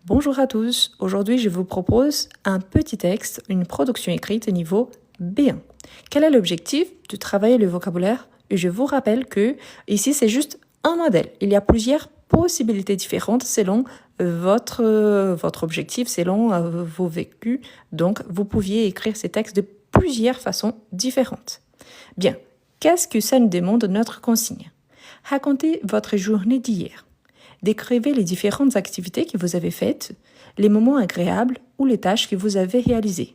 Bonjour à tous, aujourd'hui je vous propose un petit texte, une production écrite niveau B1. Quel est l'objectif? De travailler le vocabulaire. Et je vous rappelle que ici c'est juste un modèle. Il y a plusieurs possibilités différentes selon votre objectif, selon vos vécus. Donc vous pouviez écrire ces textes de plusieurs façons différentes. Bien, qu'est-ce que ça nous demande notre consigne? Racontez votre journée d'hier. Décrivez les différentes activités que vous avez faites, les moments agréables ou les tâches que vous avez réalisées.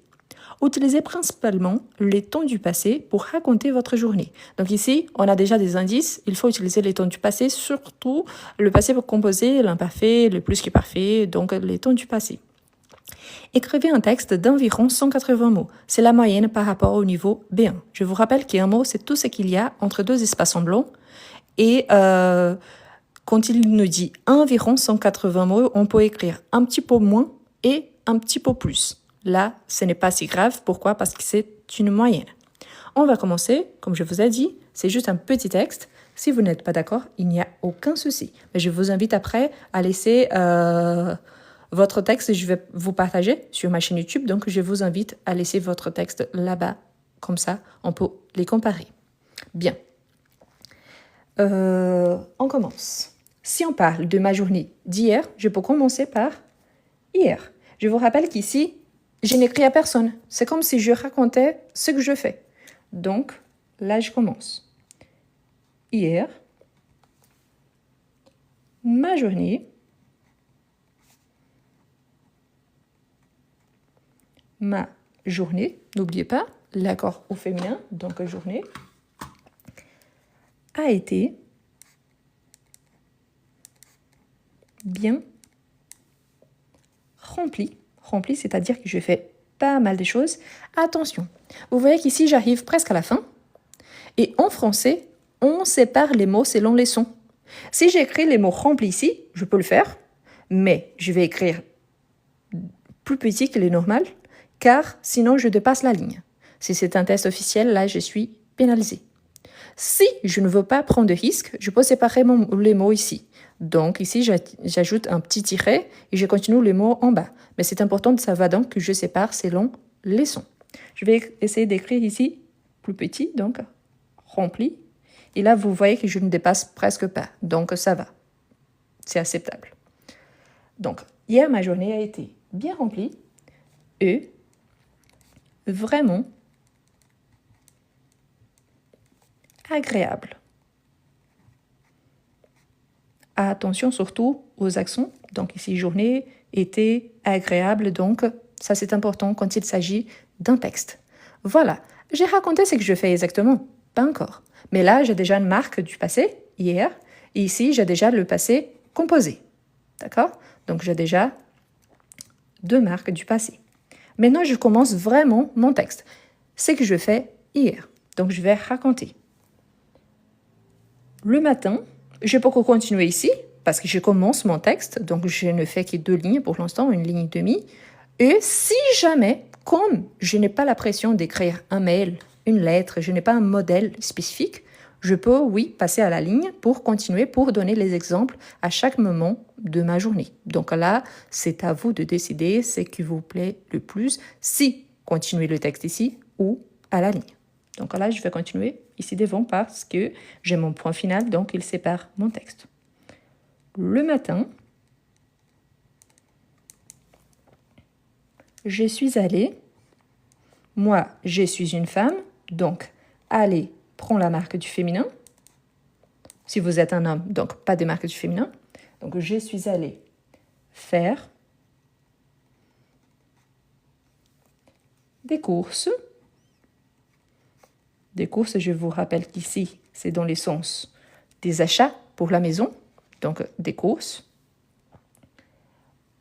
Utilisez principalement les temps du passé pour raconter votre journée. Donc ici, on a déjà des indices. Il faut utiliser les temps du passé, surtout le passé pour composer l'imparfait, le plus que parfait, donc les temps du passé. Écrivez un texte d'environ 180 mots. C'est la moyenne par rapport au niveau B1. Je vous rappelle qu'un mot, c'est tout ce qu'il y a entre deux espaces en blanc. Et quand il nous dit environ 180 mots, on peut écrire un petit peu moins et un petit peu plus. Là, ce n'est pas si grave. Pourquoi? Parce que c'est une moyenne. On va commencer, comme je vous ai dit, c'est juste un petit texte. Si vous n'êtes pas d'accord, il n'y a aucun souci. Mais je vous invite après à laisser votre texte et je vais vous partager sur ma chaîne YouTube. Donc, je vous invite à laisser votre texte là-bas. Comme ça, on peut les comparer. Bien. On commence. Si on parle de ma journée d'hier, je peux commencer par hier. Je vous rappelle qu'ici, je n'écris à personne. C'est comme si je racontais ce que je fais. Donc, là, je commence. Hier, ma journée, n'oubliez pas, l'accord au féminin, donc journée, a été bien rempli. Rempli, c'est-à-dire que je fais pas mal de choses. Attention, vous voyez qu'ici, j'arrive presque à la fin. Et en français, on sépare les mots selon les sons. Si j'écris les mots remplis ici, je peux le faire, mais je vais écrire plus petit que les normales, car sinon, je dépasse la ligne. Si c'est un test officiel, là, je suis pénalisée. Si je ne veux pas prendre de risque, je peux séparer les mots ici. Donc ici, j'ajoute un petit tiret et je continue les mots en bas. Mais c'est important de savoir donc que je sépare selon les sons. Je vais essayer d'écrire ici plus petit, donc rempli. Et là, vous voyez que je ne dépasse presque pas. Donc ça va. C'est acceptable. Donc, hier, ma journée a été bien remplie et vraiment agréable. Attention surtout aux accents. Donc ici, journée, été, agréable. Donc, ça c'est important quand il s'agit d'un texte. Voilà, j'ai raconté ce que je fais exactement. Pas encore. Mais là, j'ai déjà une marque du passé, hier. Et ici, j'ai déjà le passé composé. D'accord? Donc, j'ai déjà deux marques du passé. Maintenant, je commence vraiment mon texte. Ce que je fais hier. Donc, je vais raconter. Le matin, je peux continuer ici, parce que je commence mon texte, donc je ne fais que 2 lignes pour l'instant, 1 ligne et demie. Et si jamais, comme je n'ai pas la pression d'écrire un mail, une lettre, je n'ai pas un modèle spécifique, je peux, oui, passer à la ligne pour continuer, pour donner les exemples à chaque moment de ma journée. Donc là, c'est à vous de décider ce qui vous plaît le plus, si continuer le texte ici ou à la ligne. Donc là, je vais continuer ici devant parce que j'ai mon point final, donc il sépare mon texte. Le matin, je suis allée. Moi, je suis une femme, donc aller prend la marque du féminin. Si vous êtes un homme, donc pas de marque du féminin. Donc je suis allée faire des courses. Des courses, je vous rappelle qu'ici, c'est dans les sens des achats pour la maison, donc des courses.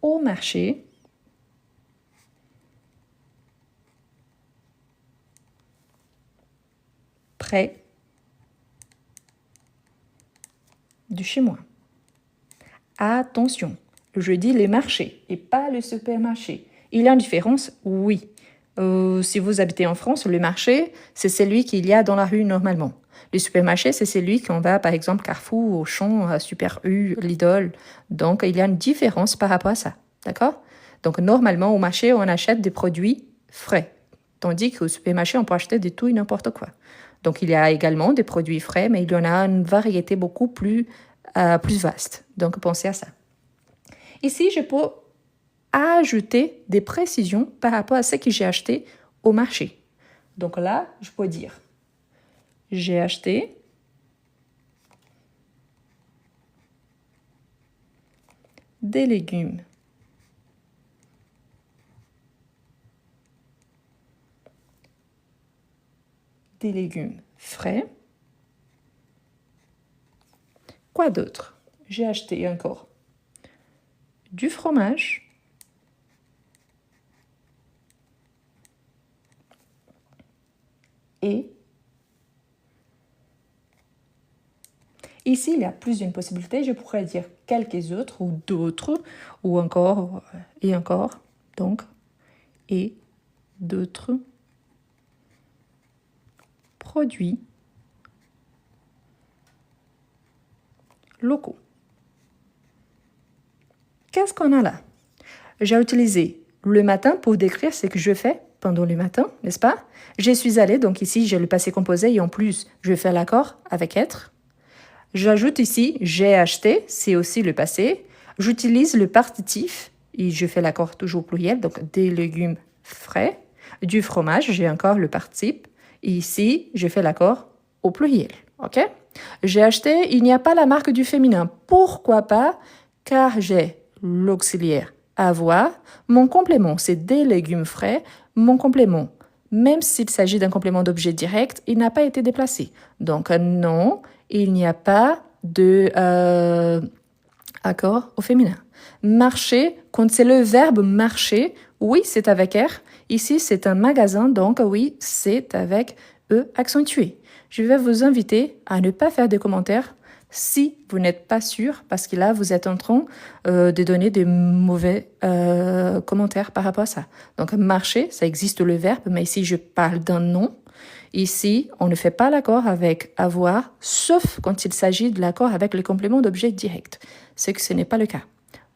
Au marché, près de chez moi. Attention, je dis les marchés et pas le supermarché. Il y a une différence? Oui. Si vous habitez en France, le marché, c'est celui qu'il y a dans la rue normalement. Le supermarché, c'est celui qu'on va, par exemple, Carrefour, Auchan, Super U, Lidl. Donc, il y a une différence par rapport à ça. D'accord? Donc, normalement, au marché, on achète des produits frais. Tandis qu'au supermarché, on peut acheter de tout et n'importe quoi. Donc, il y a également des produits frais, mais il y en a une variété beaucoup plus vaste. Donc, pensez à ça. Ici, je peux ajouter des précisions par rapport à ce que j'ai acheté au marché. Donc là, je peux dire, j'ai acheté des légumes. Des légumes frais. Quoi d'autre? J'ai acheté encore du fromage. Et ici, il y a plus d'une possibilité. Je pourrais dire quelques autres ou d'autres, ou encore, et encore, donc, et d'autres produits locaux. Qu'est-ce qu'on a là? J'ai utilisé le matin pour décrire ce que je fais pendant le matin, n'est-ce pas? Je suis allée, donc ici j'ai le passé composé et en plus je fais l'accord avec être. J'ajoute ici j'ai acheté, c'est aussi le passé. J'utilise le partitif et je fais l'accord toujours pluriel, donc des légumes frais. Du fromage, j'ai encore le participe. Et ici, je fais l'accord au pluriel. Ok? J'ai acheté, il n'y a pas la marque du féminin. Pourquoi pas? Car j'ai l'auxiliaire avoir. Mon complément, c'est des légumes frais. Mon complément, même s'il s'agit d'un complément d'objet direct, il n'a pas été déplacé. Donc non, il n'y a pas de accord au féminin. Marcher, quand c'est le verbe marcher, oui, c'est avec R. Ici, c'est un magasin, donc oui, c'est avec E accentué. Je vais vous inviter à ne pas faire de commentaires si vous n'êtes pas sûr, parce que là, vous êtes en train de donner des mauvais commentaires par rapport à ça. Donc, marcher, ça existe le verbe, mais ici, je parle d'un nom. Ici, on ne fait pas l'accord avec avoir, sauf quand il s'agit de l'accord avec le complément d'objet direct. C'est que ce n'est pas le cas.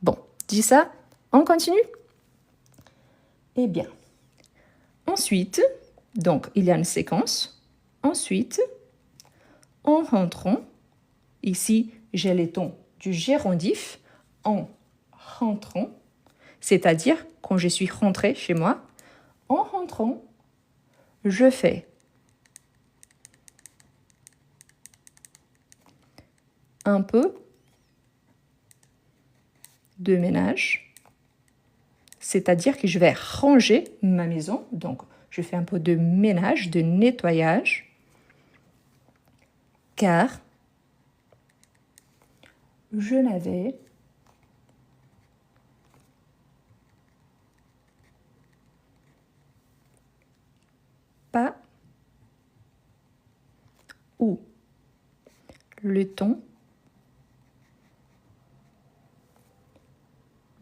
Bon, dit ça, on continue? Eh bien, ensuite, donc, il y a une séquence. Ensuite, en rentrant, ici, j'ai les tons du gérondif en rentrant, c'est-à-dire quand je suis rentrée chez moi. En rentrant, je fais un peu de ménage, c'est-à-dire que je vais ranger ma maison. Donc, je fais un peu de ménage, de nettoyage, car je n'avais pas ou le temps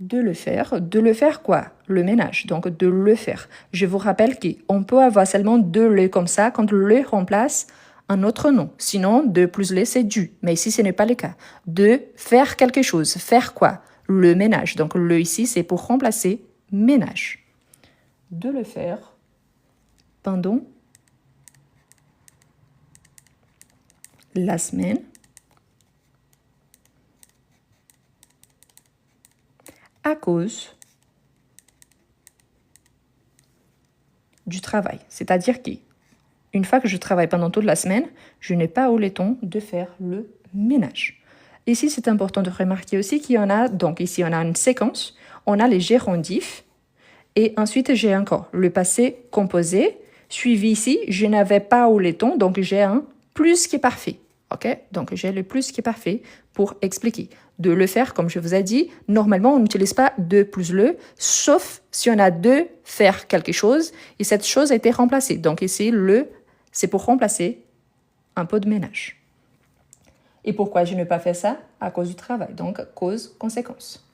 de le faire. De le faire quoi? Le ménage, donc de le faire. Je vous rappelle qu'on peut avoir seulement deux le comme ça quand le remplace un autre nom. Sinon, de plus le, c'est du. Mais ici, ce n'est pas le cas. De faire quelque chose. Faire quoi? Le ménage. Donc le ici, c'est pour remplacer ménage. De le faire pendant la semaine. À cause du travail. C'est-à-dire qu'une fois que je travaille pendant toute la semaine, je n'ai pas eu le temps de faire le ménage. Ici, c'est important de remarquer aussi qu'il y en a, donc ici, on a une séquence, on a les gérondifs, et ensuite, j'ai encore le passé composé, suivi ici, je n'avais pas eu le temps, donc j'ai un plus qui est parfait. Ok? Donc, j'ai le plus qui est parfait pour expliquer. De le faire, comme je vous ai dit, normalement, on n'utilise pas de plus le, sauf si on a de faire quelque chose et cette chose a été remplacée. Donc ici, le, c'est pour remplacer un peu de ménage. Et pourquoi je n'ai pas fait ça? À cause du travail. Donc, cause, conséquence.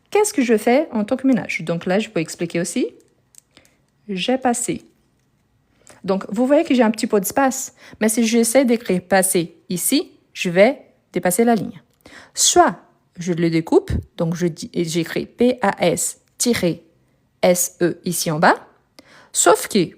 Qu'est-ce que je fais en tant que ménage? Donc là, je peux expliquer aussi. J'ai passé. Donc, vous voyez que j'ai un petit peu d'espace. Mais si j'essaie d'écrire passer ici, je vais dépasser la ligne. Soit je le découpe. Donc, j'écris PAS-SE ici en bas. Sauf que,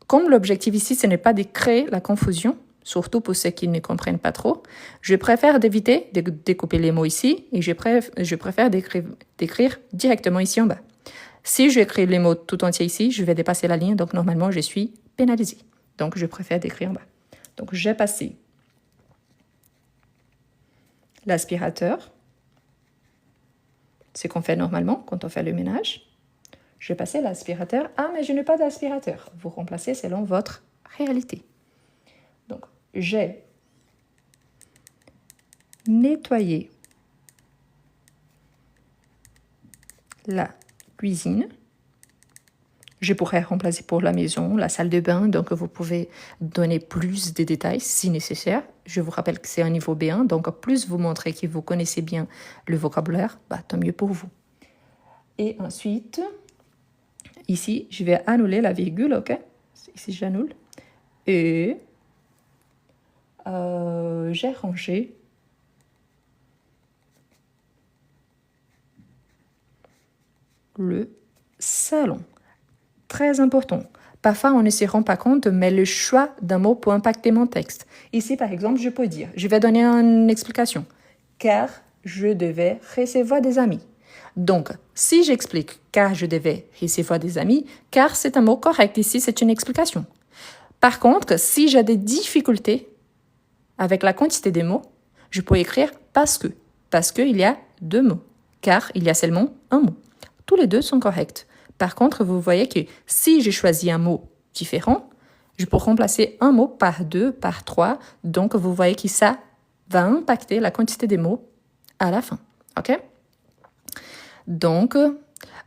comme l'objectif ici, ce n'est pas de créer la confusion, surtout pour ceux qui ne comprennent pas trop, je préfère d'éviter de découper les mots ici et je préfère d'écrire directement ici en bas. Si j'écris les mots tout entiers ici, je vais dépasser la ligne, donc normalement, je suis pénalisée. Donc, je préfère d'écrire en bas. Donc, j'ai passé l'aspirateur. C'est ce qu'on fait normalement quand on fait le ménage. Je vais passer l'aspirateur. Ah, mais je n'ai pas d'aspirateur. Vous remplacez selon votre réalité. Donc, j'ai nettoyé la cuisine. Je pourrais remplacer pour la maison, la salle de bain, donc vous pouvez donner plus de détails si nécessaire. Je vous rappelle que c'est un niveau B1, donc plus vous montrez que vous connaissez bien le vocabulaire, tant mieux pour vous. Et ensuite, ici, je vais annuler la virgule, ok? Ici, j'annule. Et j'ai rangé le salon. Très important. Parfois, on ne se rend pas compte, mais le choix d'un mot peut impacter mon texte. Ici, par exemple, je peux dire, je vais donner une explication. Car je devais recevoir des amis. Donc, si j'explique car je devais recevoir des amis, car c'est un mot correct. Ici, c'est une explication. Par contre, si j'ai des difficultés avec la quantité des mots, je peux écrire parce que. Parce qu'il y a deux mots. Car il y a seulement un mot. Tous les deux sont corrects. Par contre, vous voyez que si j'ai choisi un mot différent, je peux remplacer un mot par 2, par 3. Donc, vous voyez que ça va impacter la quantité des mots à la fin. OK? Donc,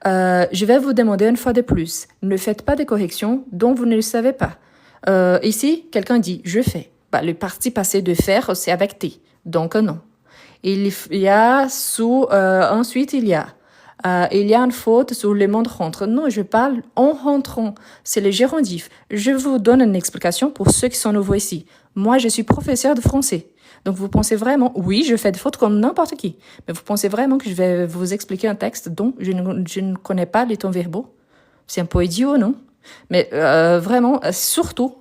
je vais vous demander une fois de plus, ne faites pas de corrections dont vous ne le savez pas. Ici, quelqu'un dit « je fais ». Le participe passé de faire, c'est avec T. Donc, non. Ensuite, il y a une faute sur le mot rentre. Non, je parle en rentrant. C'est le gérondif. Je vous donne une explication pour ceux qui sont nouveaux ici. Moi, je suis professeur de français. Donc, vous pensez vraiment, oui, je fais des fautes comme n'importe qui. Mais vous pensez vraiment que je vais vous expliquer un texte dont je ne connais pas les temps verbaux? C'est un peu idiot, non? Mais vraiment, surtout,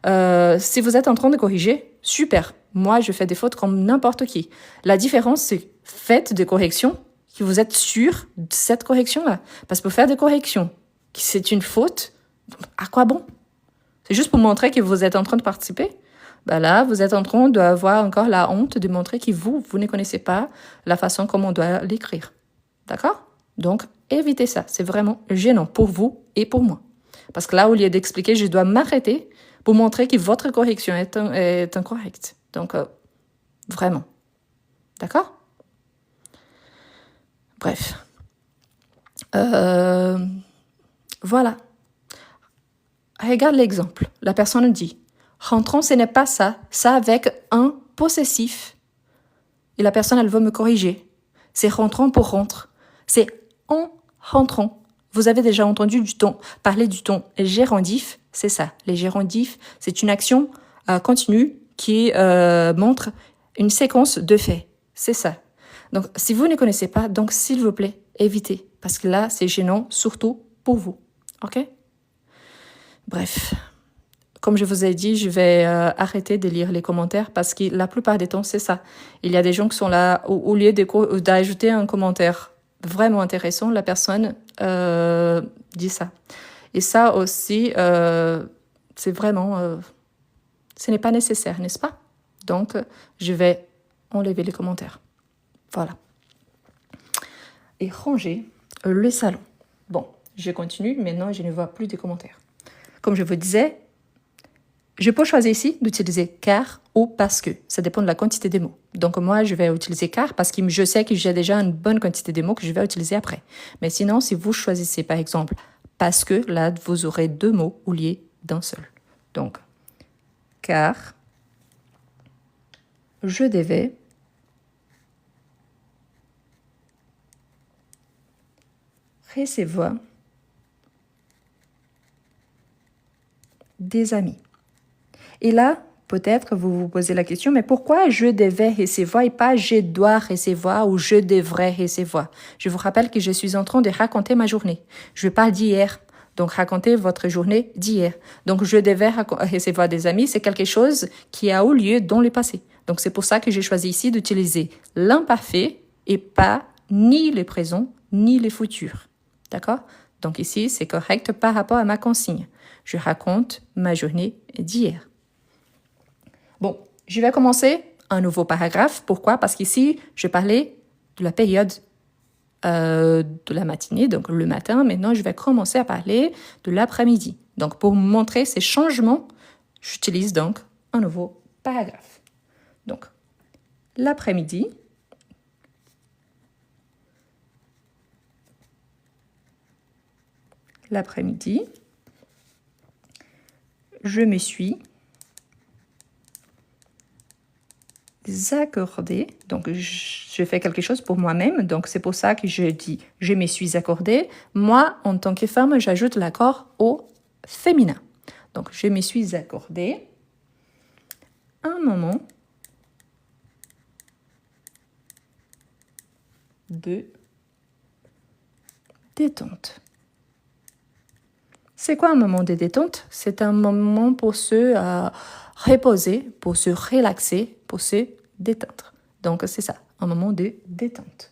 si vous êtes en train de corriger, super. Moi, je fais des fautes comme n'importe qui. La différence, c'est faites des corrections que vous êtes sûr de cette correction-là. Parce que pour faire des corrections, c'est une faute, à quoi bon? C'est juste pour montrer que vous êtes en train de participer. Là, vous êtes en train d'avoir encore la honte de montrer que vous ne connaissez pas la façon comme on doit l'écrire. D'accord? Donc, évitez ça. C'est vraiment gênant pour vous et pour moi. Parce que là, au lieu d'expliquer, je dois m'arrêter pour montrer que votre correction est incorrecte. Donc, vraiment. D'accord? Bref. Voilà. Regarde l'exemple. La personne dit « rentrons, ce n'est pas ça. Ça avec un possessif. » Et la personne, elle veut me corriger. C'est « rentrons » pour « rentre ». C'est « en rentrant ». Vous avez déjà entendu parler du ton gérondif. C'est ça. Les gérondifs, c'est une action continue qui montre une séquence de faits. C'est ça. Donc, si vous ne connaissez pas, donc s'il vous plaît, évitez. Parce que là, c'est gênant, surtout pour vous. OK? Bref. Comme je vous ai dit, je vais arrêter de lire les commentaires parce que la plupart des temps, c'est ça. Il y a des gens qui sont là, au lieu d'ajouter un commentaire vraiment intéressant, la personne dit ça. Et ça aussi, c'est vraiment... ce n'est pas nécessaire, n'est-ce pas? Donc, je vais enlever les commentaires. Voilà. Et ranger le salon. Bon, je continue. Maintenant, je ne vois plus de commentaires. Comme je vous disais, je peux choisir ici d'utiliser car ou parce que. Ça dépend de la quantité des mots. Donc, moi, je vais utiliser car parce que je sais que j'ai déjà une bonne quantité de mots que je vais utiliser après. Mais sinon, si vous choisissez, par exemple, parce que, là, vous aurez deux mots au lieu d'un seul. Donc, car je devais recevoir des amis. Et là, peut-être vous vous posez la question, mais pourquoi je devais recevoir et pas je dois recevoir ou je devrais recevoir? Je vous rappelle que je suis en train de raconter ma journée. Je parle d'hier. Donc, racontez votre journée d'hier. Donc, je devais recevoir des amis, c'est quelque chose qui a eu lieu dans le passé. Donc, c'est pour ça que j'ai choisi ici d'utiliser l'imparfait et pas ni le présent, ni le futur. D'accord? Donc, ici, c'est correct par rapport à ma consigne. Je raconte ma journée d'hier. Bon, je vais commencer un nouveau paragraphe. Pourquoi? Parce qu'ici, je parlais de la période de la matinée, donc le matin. Maintenant, je vais commencer à parler de l'après-midi. Donc, pour montrer ces changements, j'utilise donc un nouveau paragraphe. Donc, l'après-midi, je me suis accordé, donc je fais quelque chose pour moi-même, donc c'est pour ça que je dis je me suis accordé. Moi, en tant que femme, j'ajoute l'accord au féminin. Donc, je me suis accordé un moment de détente. C'est quoi un moment de détente? C'est un moment pour se reposer, pour se relaxer, pour se détendre. Donc, c'est ça, un moment de détente.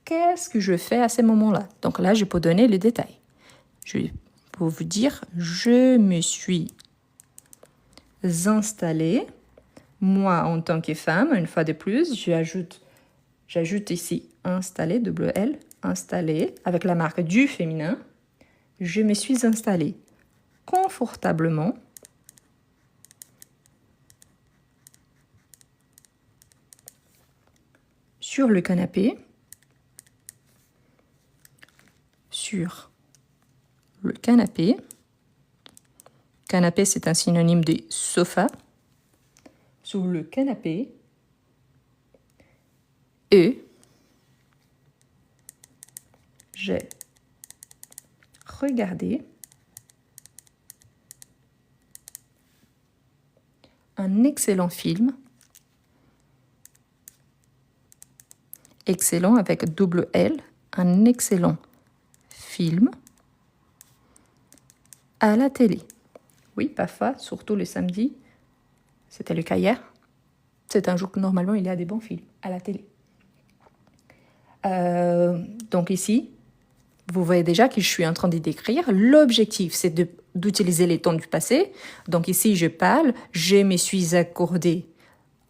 Qu'est-ce que je fais à ces moments-là? Donc là, je peux donner les détails. Je peux vous dire, je me suis installée. Moi, en tant que femme, une fois de plus, j'ajoute ici installée, double L, installée, avec la marque du féminin. Je me suis installée confortablement sur le canapé, Canapé, c'est un synonyme de sofa. Sur le canapé. Et j'ai regardé un excellent film. Excellent avec double L. Un excellent film à la télé. Oui, parfois, surtout le samedi. C'était le cas hier. C'est un jour que normalement il y a des bons films à la télé. Donc ici, vous voyez déjà que je suis en train de décrire. L'objectif, c'est d'utiliser les temps du passé. Donc ici, je parle, je me suis accordé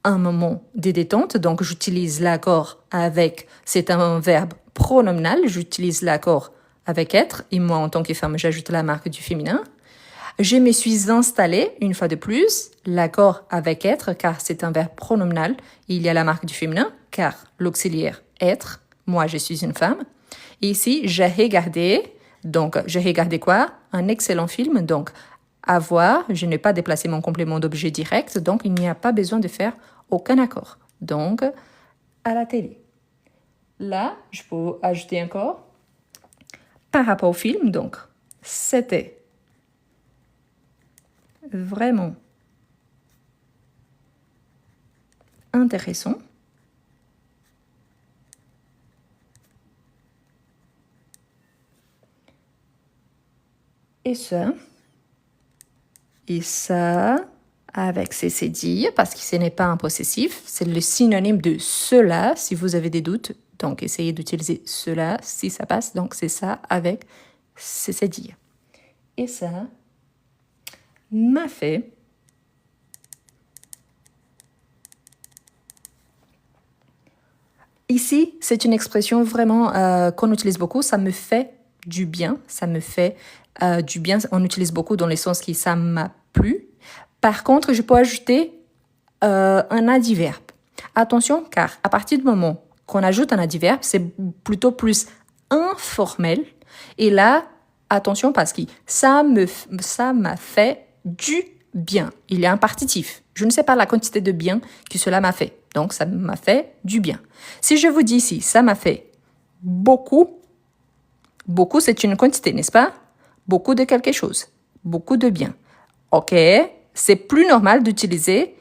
un moment de détente. Donc j'utilise l'accord avec, c'est un verbe pronominal, j'utilise l'accord avec être. Et moi, en tant que femme, j'ajoute la marque du féminin. Je me suis installée, une fois de plus, l'accord avec être, car c'est un verbe pronominal. Il y a la marque du féminin, car l'auxiliaire être, moi je suis une femme. Et ici, j'ai regardé, donc j'ai regardé quoi? Un excellent film, donc avoir, je n'ai pas déplacé mon complément d'objet direct, donc il n'y a pas besoin de faire aucun accord. Donc, à la télé. Là, je peux ajouter encore, par rapport au film, donc, c'était vraiment intéressant. Et ça, avec cd, parce que ce n'est pas un possessif, c'est le synonyme de cela, si vous avez des doutes. Donc, essayez d'utiliser cela, si ça passe. Donc, c'est ça avec cd. Et ça m'a fait ici, c'est une expression vraiment qu'on utilise beaucoup. Ça me fait du bien. Ça me fait du bien. On utilise beaucoup dans les sens qui ça m'a plu. Par contre, je peux ajouter un adverbe. Attention, car à partir du moment qu'on ajoute un adverbe, c'est plutôt plus informel. Et là, attention, parce que ça m'a fait du bien. Il y a un partitif. Je ne sais pas la quantité de bien que cela m'a fait. Donc, ça m'a fait du bien. Si je vous dis ici, ça m'a fait beaucoup, beaucoup, c'est une quantité, n'est-ce pas? Beaucoup de quelque chose. Beaucoup de bien. OK, c'est plus normal d'utiliser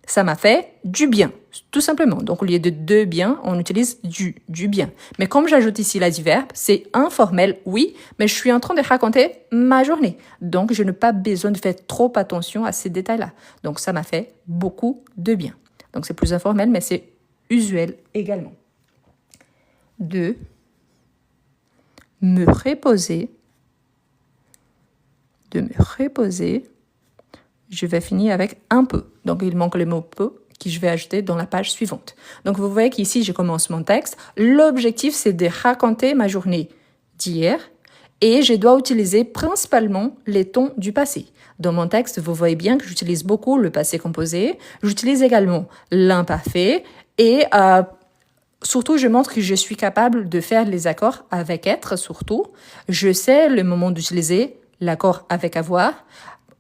Ça m'a fait du bien, tout simplement. Donc, au lieu de de bien, on utilise du bien. Mais comme j'ajoute ici l'adverbe, c'est informel, oui, mais je suis en train de raconter ma journée. Donc, je n'ai pas besoin de faire trop attention à ces détails-là. Donc, ça m'a fait beaucoup de bien. Donc, c'est plus informel, mais c'est usuel également. De me reposer. De me reposer. Je vais finir avec un peu. Donc, il manque le mot peu que je vais ajouter dans la page suivante. Donc, vous voyez qu'ici, je commence mon texte. L'objectif, c'est de raconter ma journée d'hier et je dois utiliser principalement les tons du passé. Dans mon texte, vous voyez bien que j'utilise beaucoup le passé composé. J'utilise également l'imparfait et surtout, je montre que je suis capable de faire les accords avec être, surtout. Je sais le moment d'utiliser l'accord avec avoir.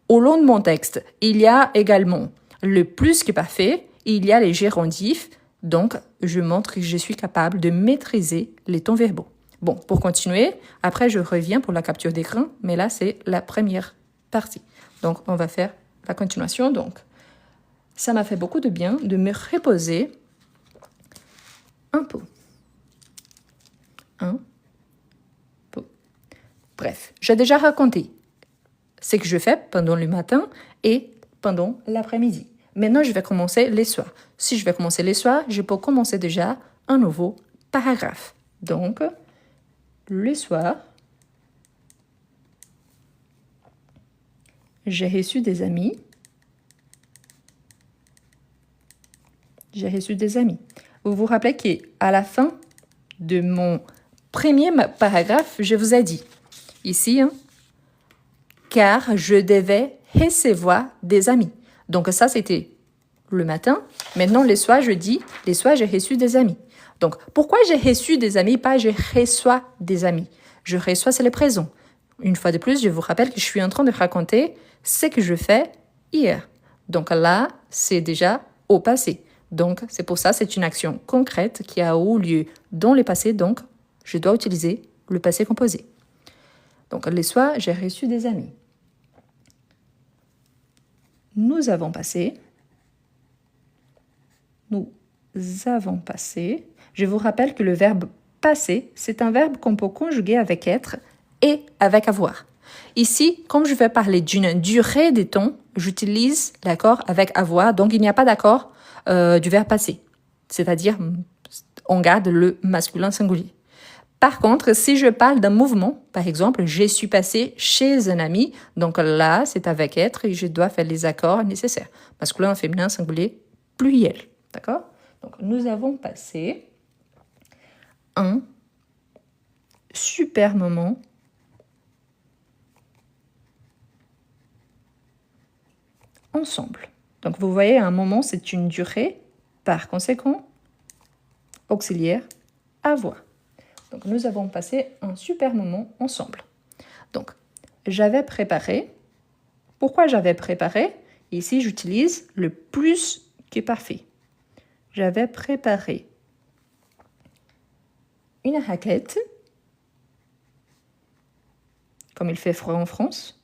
Au long de mon texte, il y a également le plus que parfait, il y a les gérondifs, donc je montre que je suis capable de maîtriser les tons verbaux. Bon, pour continuer, après je reviens pour la capture d'écran, mais là c'est la première partie. Donc on va faire la continuation. Donc, ça m'a fait beaucoup de bien de me reposer un peu. Un peu. Bref, j'ai déjà raconté ce que je fais pendant le matin et pendant l'après-midi. Maintenant, je vais commencer les soirs. Si je vais commencer les soirs, je peux commencer déjà un nouveau paragraphe. Donc, le soir, j'ai reçu des amis. J'ai reçu des amis. Vous vous rappelez qu'à la fin de mon premier paragraphe, je vous ai dit, ici, car je devais recevoir des amis. Donc ça, c'était le matin. Maintenant, les soirs, je dis, les soirs, j'ai reçu des amis. Donc, pourquoi j'ai reçu des amis, pas je reçois des amis? Je reçois, c'est le présent. Une fois de plus, je vous rappelle que je suis en train de raconter ce que je fais hier. Donc là, c'est déjà au passé. Donc, c'est pour ça, c'est une action concrète qui a eu lieu dans le passé. Donc, je dois utiliser le passé composé. Donc, les soirs, j'ai reçu des amis. Nous avons passé. Nous avons passé. Je vous rappelle que le verbe passer, c'est un verbe qu'on peut conjuguer avec être et avec avoir. Ici, comme je vais parler d'une durée des temps, j'utilise l'accord avec avoir. Donc, il n'y a pas d'accord du verbe passer. C'est-à-dire, on garde le masculin singulier. Par contre, si je parle d'un mouvement, par exemple, je suis passé chez un ami, donc là, c'est avec être et je dois faire les accords nécessaires. Masculin, féminin, singulier, pluriel. D'accord? Donc, nous avons passé un super moment ensemble. Donc, vous voyez, un moment, c'est une durée. Par conséquent, auxiliaire, avoir. Donc, nous avons passé un super moment ensemble. Donc, j'avais préparé. Pourquoi j'avais préparé? Ici, j'utilise le plus que parfait. J'avais préparé une raclette, comme il fait froid en France,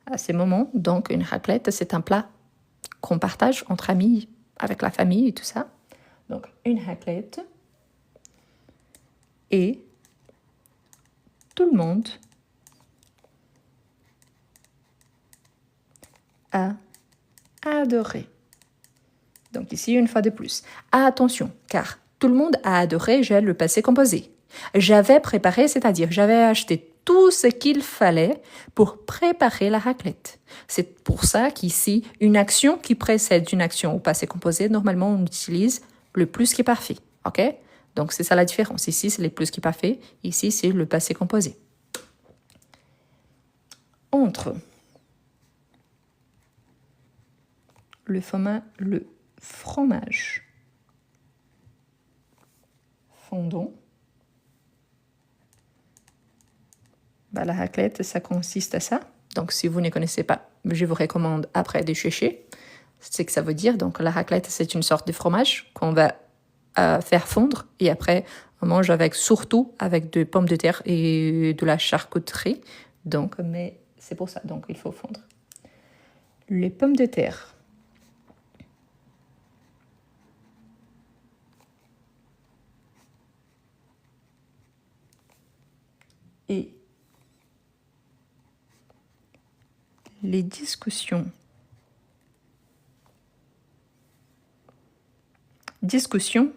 à ces moments. Donc, une raclette, c'est un plat qu'on partage entre amis, avec la famille et tout ça. Donc, une raclette. Et tout le monde a adoré. Donc ici, une fois de plus. Attention, car tout le monde a adoré, j'ai le passé composé. J'avais préparé, c'est-à-dire j'avais acheté tout ce qu'il fallait pour préparer la raclette. C'est pour ça qu'ici, une action qui précède une action au passé composé, normalement, on utilise le plus qui est parfait. OK? Donc, c'est ça la différence. Ici, c'est le plus qui est parfait. Ici, c'est le passé composé. Entre le fromage fondant. La raclette, ça consiste à ça. Donc, si vous ne connaissez pas, je vous recommande après de chercher. C'est ce que ça veut dire. Donc, la raclette, c'est une sorte de fromage qu'on va faire fondre et après on mange surtout avec des pommes de terre et de la charcuterie. Donc, mais c'est pour ça, donc il faut fondre. Les pommes de terre et les discussions. Discussion,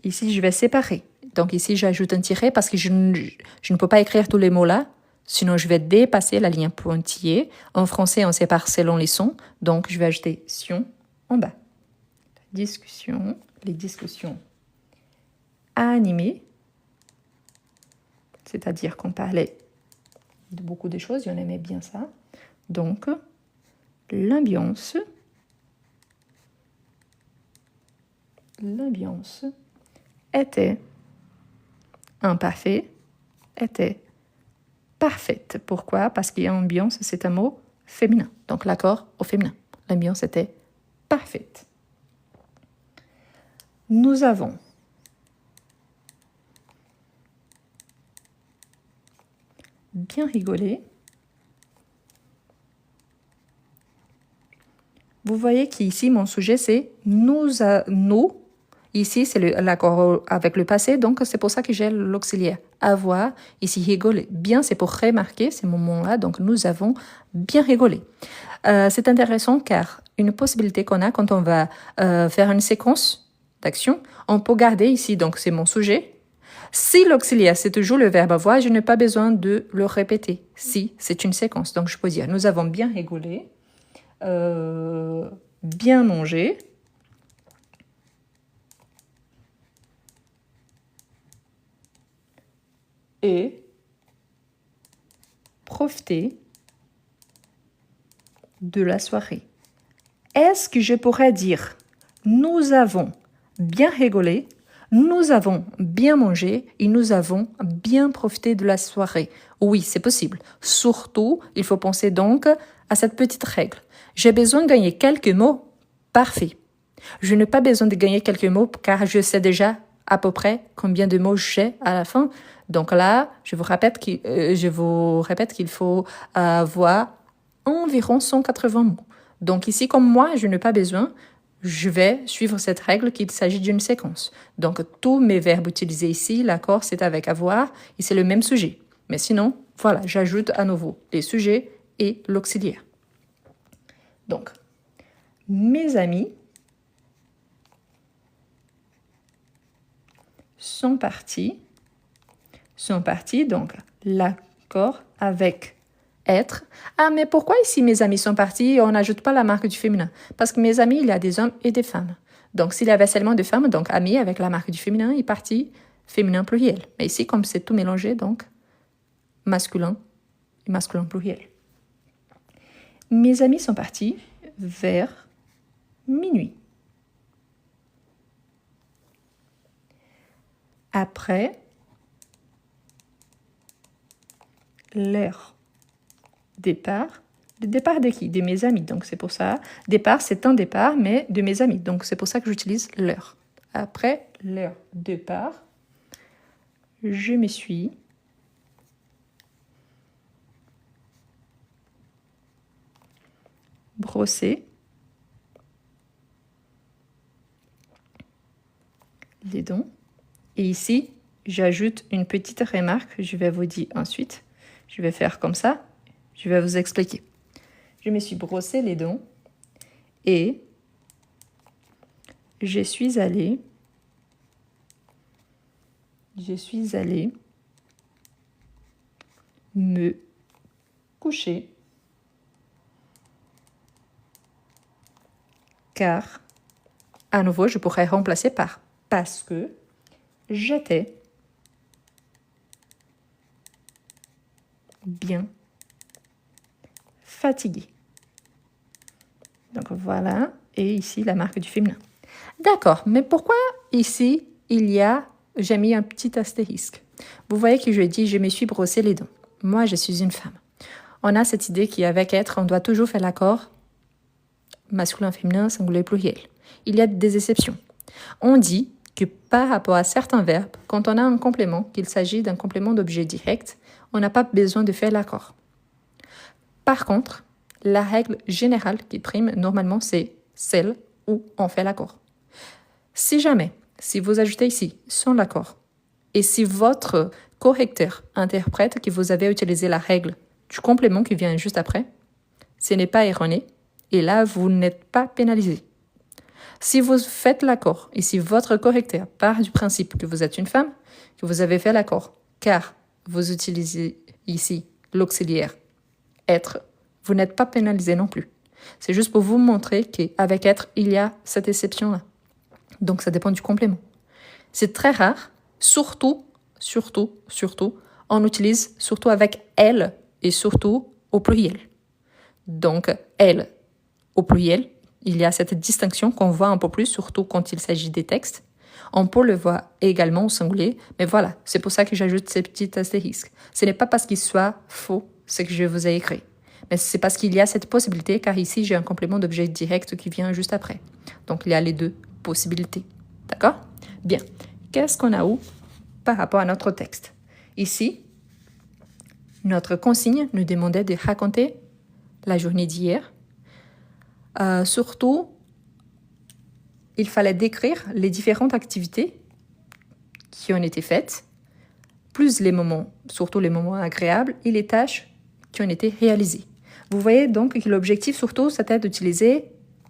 ici je vais séparer. Donc ici j'ajoute un tiret parce que je ne peux pas écrire tous les mots là, sinon je vais dépasser la ligne pointillée. En français on sépare selon les sons, donc je vais ajouter sion en bas. Discussion, les discussions animées, c'est-à-dire qu'on parlait de beaucoup de choses, et on aimait bien ça. Donc l'ambiance était imparfait, était parfaite. Pourquoi? Parce qu'il y a ambiance, c'est un mot féminin. Donc l'accord au féminin. L'ambiance était parfaite. Nous avons bien rigolé. Vous voyez qu'ici, mon sujet, c'est nous. Ici, c'est l'accord avec le passé, donc c'est pour ça que j'ai l'auxiliaire. Avoir, ici, rigoler. Bien, c'est pour remarquer ces moments-là, donc nous avons bien rigolé. C'est intéressant car une possibilité qu'on a quand on va faire une séquence d'action, on peut garder ici, donc c'est mon sujet. Si l'auxiliaire, c'est toujours le verbe avoir, je n'ai pas besoin de le répéter. Si, c'est une séquence. Donc, je peux dire, nous avons bien rigolé, bien mangé, et profiter de la soirée. Est-ce que je pourrais dire nous avons bien rigolé, nous avons bien mangé et nous avons bien profité de la soirée? Oui, c'est possible. Surtout, il faut penser donc à cette petite règle. J'ai besoin de gagner quelques mots parfaits. Je n'ai pas besoin de gagner quelques mots car je sais déjà à peu près combien de mots j'ai à la fin. Donc là, je vous répète qu'il faut avoir environ 180 mots. Donc ici, comme moi, je n'ai pas besoin, je vais suivre cette règle qu'il s'agit d'une séquence. Donc tous mes verbes utilisés ici, l'accord, c'est avec avoir et c'est le même sujet. Mais sinon, voilà, j'ajoute à nouveau les sujets et l'auxiliaire. Donc, mes amis sont partis, donc l'accord avec être. Ah, mais pourquoi ici mes amis sont partis et on n'ajoute pas la marque du féminin? Parce que mes amis, il y a des hommes et des femmes. Donc s'il y avait seulement des femmes, donc amis avec la marque du féminin, et parti féminin pluriel. Mais ici, comme c'est tout mélangé, donc masculin et masculin pluriel. Mes amis sont partis vers minuit. Après leur départ. Le départ de qui? De mes amis. Donc c'est pour ça. Départ, c'est un départ, mais de mes amis. Donc c'est pour ça que j'utilise leur. Après leur départ, je me suis brossé les dents. Et ici, j'ajoute une petite remarque. Je vais vous dire ensuite. Je vais faire comme ça. Je vais vous expliquer. Je me suis brossé les dents et je suis allée me coucher car, à nouveau, je pourrais remplacer par parce que j'étais bien fatiguée. Donc voilà, et ici la marque du féminin. D'accord, mais pourquoi ici j'ai mis un petit astérisque? Vous voyez que je dis je me suis brossé les dents. Moi, je suis une femme. On a cette idée qu'avec être, on doit toujours faire l'accord masculin, féminin, singulier, pluriel. Il y a des exceptions. On dit que par rapport à certains verbes, quand on a un complément, qu'il s'agit d'un complément d'objet direct, on n'a pas besoin de faire l'accord. Par contre, la règle générale qui prime normalement, c'est celle où on fait l'accord. Si vous ajoutez ici sans l'accord, et si votre correcteur interprète que vous avez utilisé la règle du complément qui vient juste après, ce n'est pas erroné et là, vous n'êtes pas pénalisé. Si vous faites l'accord et si votre correcteur part du principe que vous êtes une femme, que vous avez fait l'accord, car vous utilisez ici l'auxiliaire être, vous n'êtes pas pénalisé non plus. C'est juste pour vous montrer qu'avec être, il y a cette exception-là. Donc, ça dépend du complément. C'est très rare, surtout, on utilise surtout avec elle et surtout au pluriel. Donc, elle, au pluriel, il y a cette distinction qu'on voit un peu plus, surtout quand il s'agit des textes. On peut le voir également au singulier, mais voilà, c'est pour ça que j'ajoute ces petits astérisques. Ce n'est pas parce qu'il soit faux ce que je vous ai écrit, mais c'est parce qu'il y a cette possibilité, car ici, j'ai un complément d'objet direct qui vient juste après. Donc, il y a les deux possibilités. D'accord? Bien. Qu'est-ce qu'on a où par rapport à notre texte? Ici, notre consigne nous demandait de raconter la journée d'hier. Surtout, il fallait décrire les différentes activités qui ont été faites, plus les moments, surtout les moments agréables, et les tâches qui ont été réalisées. Vous voyez donc que l'objectif surtout, c'était d'utiliser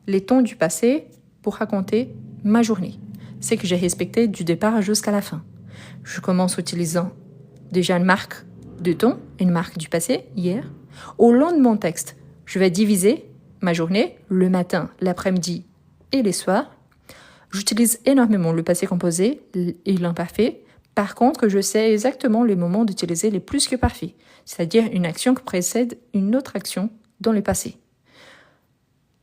les tons du passé pour raconter ma journée. C'est que j'ai respecté du départ jusqu'à la fin. Je commence utilisant déjà une marque de ton, une marque du passé, hier. Au long de mon texte, je vais diviser ma journée, le matin, l'après-midi et les soirs. J'utilise énormément le passé composé et l'imparfait. Par contre, je sais exactement les moments d'utiliser les plus que parfaits, c'est-à-dire une action qui précède une autre action dans le passé.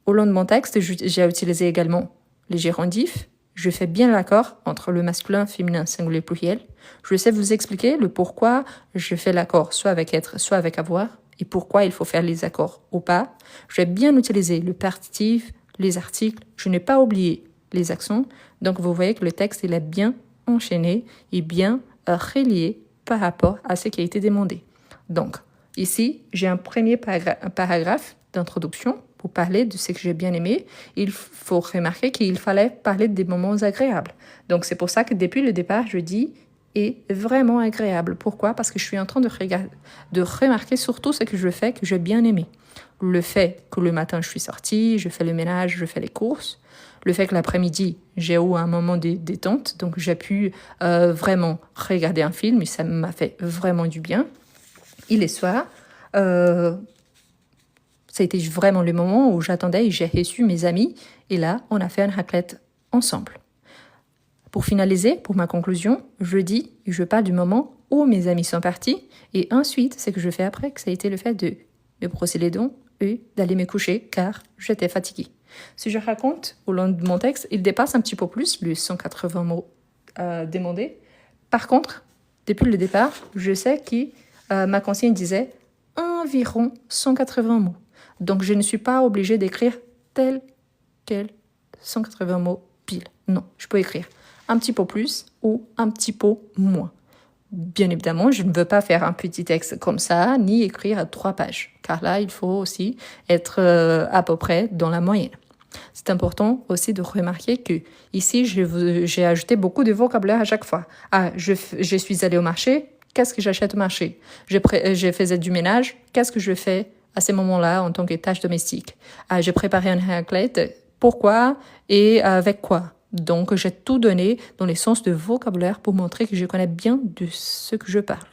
Au long de mon texte, j'ai utilisé également les gérondifs. Je fais bien l'accord entre le masculin, féminin, singulier, pluriel. Je sais vous expliquer le pourquoi je fais l'accord soit avec être, soit avec avoir, et pourquoi il faut faire les accords ou pas. Je vais bien utiliser le partitif, les articles. Je n'ai pas oublié les accents. Donc, vous voyez que le texte, il est bien enchaîné et bien relié par rapport à ce qui a été demandé. Donc, ici, j'ai un premier paragraphe d'introduction pour parler de ce que j'ai bien aimé. Il faut remarquer qu'il fallait parler des moments agréables. Donc, c'est pour ça que depuis le départ, je dis « est vraiment agréable ». Pourquoi? Parce que je suis en train de remarquer surtout ce que je fais, que j'ai bien aimé. Le fait que le matin, je suis sortie, je fais le ménage, je fais les courses. Le fait que l'après-midi, j'ai eu un moment de détente, donc j'ai pu vraiment regarder un film et ça m'a fait vraiment du bien. Et les soirs, ça a été vraiment le moment où j'attendais et j'ai reçu mes amis. Et là, on a fait une raclette ensemble. Pour finaliser, pour ma conclusion, je parle du moment où mes amis sont partis. Et ensuite, ce que je fais après, que ça a été le fait de me brosser les dents et d'aller me coucher car j'étais fatiguée. Si je raconte au long de mon texte, il dépasse un petit peu plus les 180 mots demandés. Par contre, depuis le départ, je sais que ma consigne disait environ 180 mots. Donc, je ne suis pas obligée d'écrire tel quel 180 mots pile. Non, je peux écrire un petit peu plus ou un petit peu moins. Bien évidemment, je ne veux pas faire un petit texte comme ça, ni écrire 3 pages, car là, il faut aussi être à peu près dans la moyenne. C'est important aussi de remarquer que ici, j'ai ajouté beaucoup de vocabulaire à chaque fois. Ah, je suis allée au marché, qu'est-ce que j'achète au marché? Je faisais du ménage, qu'est-ce que je fais à ces moments-là en tant que tâche domestique? Ah, j'ai préparé une raclette, pourquoi et avec quoi? Donc, j'ai tout donné dans les sens de vocabulaire pour montrer que je connais bien de ce que je parle.